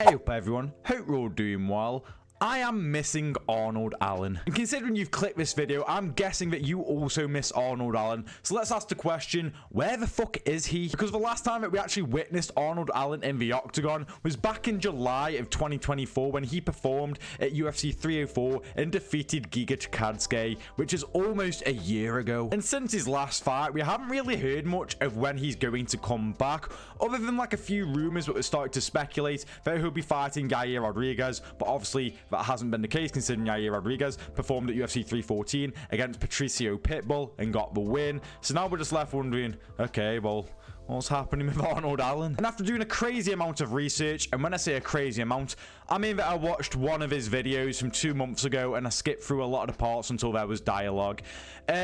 Hey up everyone, hope you're all doing well. I am missing Arnold Allen. And considering you've clicked this video, I'm guessing that you also miss Arnold Allen. So let's ask the question, where the fuck is he? Because the last time that we actually witnessed Arnold Allen in the octagon was back in July of 2024 when he performed at UFC 304 and defeated Giga Chikadze, which is almost a year ago. And since his last fight, we haven't really heard much of when he's going to come back, other than like a few rumors that were starting to speculate that he'll be fighting Yair Rodriguez, but obviously that hasn't been the case considering Yair Rodriguez performed at UFC 314 against Patricio Pitbull and got the win. So now we're just left wondering, okay, well, what's happening with Arnold Allen? And after doing a crazy amount of research, and when I say a crazy amount, I mean that I watched one of his videos from 2 months ago and I skipped through a lot of the parts until there was dialogue.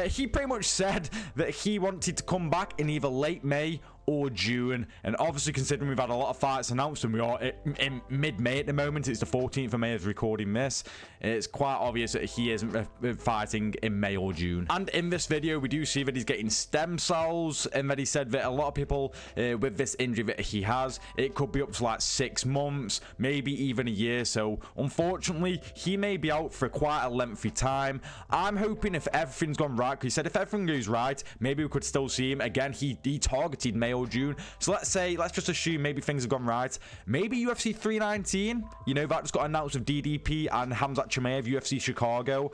He pretty much said that he wanted to come back in either late May or June, and obviously considering we've had a lot of fights announced and we are in mid-May at the moment, it's the 14th of May as recording this, it's quite obvious that he isn't fighting in May or June. And in this video we do see that he's getting stem cells, and that he said that a lot of people with this injury that he has, it could be up to like 6 months, maybe even a year. So unfortunately he may be out for quite a lengthy time. I'm hoping if everything's gone right, because he said if everything goes right, maybe we could still see him again. He targeted May or June, so let's just assume maybe things have gone right. Maybe UFC 319, you know, that just got announced with DDP and Hamzat Chimaev, UFC Chicago.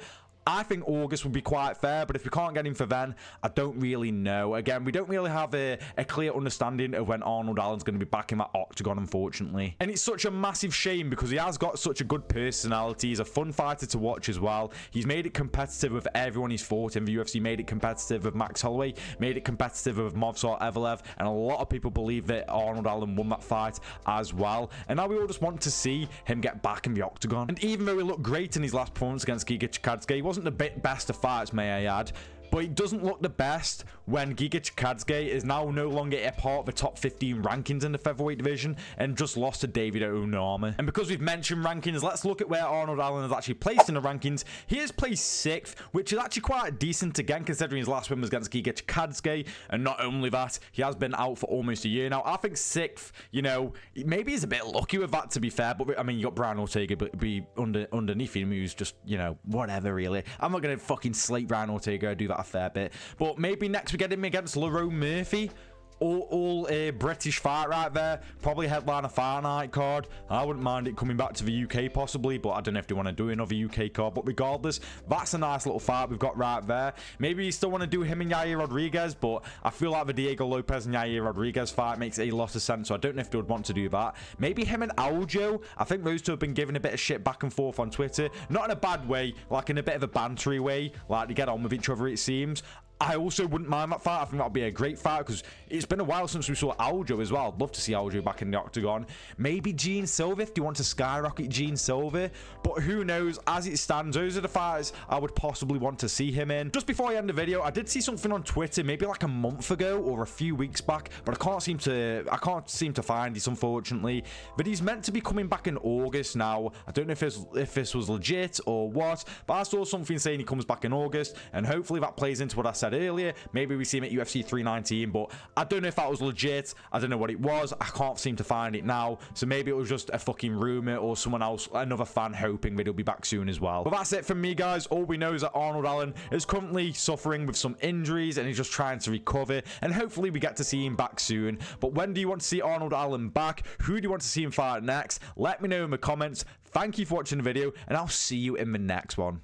I think August would be quite fair, but if we can't get him for then, I don't really know. Again, we don't really have a clear understanding of when Arnold Allen's going to be back in that octagon, unfortunately. And it's such a massive shame because he has got such a good personality. He's a fun fighter to watch as well. He's made it competitive with everyone he's fought in the UFC, made it competitive with Max Holloway, made it competitive with Movsar Evelev, and a lot of people believe that Arnold Allen won that fight as well. And now we all just want to see him get back in the octagon. And even though he looked great in his last performance against Giga Chikadze, he wasn't the best of fights, may I add, but it doesn't look the best when Giga Chikadze is now no longer a part of the top 15 rankings in the featherweight division and just lost to David Onama. And because we've mentioned rankings, let's look at where Arnold Allen is actually placed in the rankings. He is placed 6th, which is actually quite decent again considering his last win was against Giga Chikadze, and not only that, he has been out for almost a year now. I think 6th, you know, maybe he's a bit lucky with that, to be fair, but I mean, you got Brian Ortega be underneath him, who's just, you know, whatever really. I'm not gonna fucking slate Brian Ortega, I do that a fair bit, but maybe next we get him against Lerone Murphy. All a British fight right there, probably headline a fight night card. I wouldn't mind it coming back to the UK possibly, but I don't know if they want to do another UK card. But regardless, that's a nice little fight we've got right there. Maybe you still want to do him and Yair Rodriguez, but I feel like the Diego Lopez and Yair Rodriguez fight makes a lot of sense, so I don't know if they would want to do that. Maybe him and Aljo. I think those two have been giving a bit of shit back and forth on Twitter, not in a bad way, like in a bit of a bantery way, like they get on with each other, it seems. I also wouldn't mind that fight. I think that would be a great fight because it's been a while since we saw Aljo as well. I'd love to see Aljo back in the octagon. Maybe Gene Silva if you want to skyrocket Gene Silva. But who knows? As it stands, those are the fights I would possibly want to see him in. Just before I end the video, I did see something on Twitter maybe like a month ago or a few weeks back, but I can't seem to find this, unfortunately. But he's meant to be coming back in August now. I don't know if this was legit or what, but I saw something saying he comes back in August, and hopefully that plays into what I said earlier. Maybe we see him at UFC 319, but I don't know if that was legit. I don't know what it was. I can't seem to find it now, so maybe it was just a fucking rumor or someone else, another fan hoping that he'll be back soon as well. But that's it from me, guys. All we know is that Arnold Allen is currently suffering with some injuries and he's just trying to recover, and hopefully we get to see him back soon. But when do you want to see Arnold Allen back? Who do you want to see him fight next? Let me know in the comments. Thank you for watching the video, and I'll see you in the next one.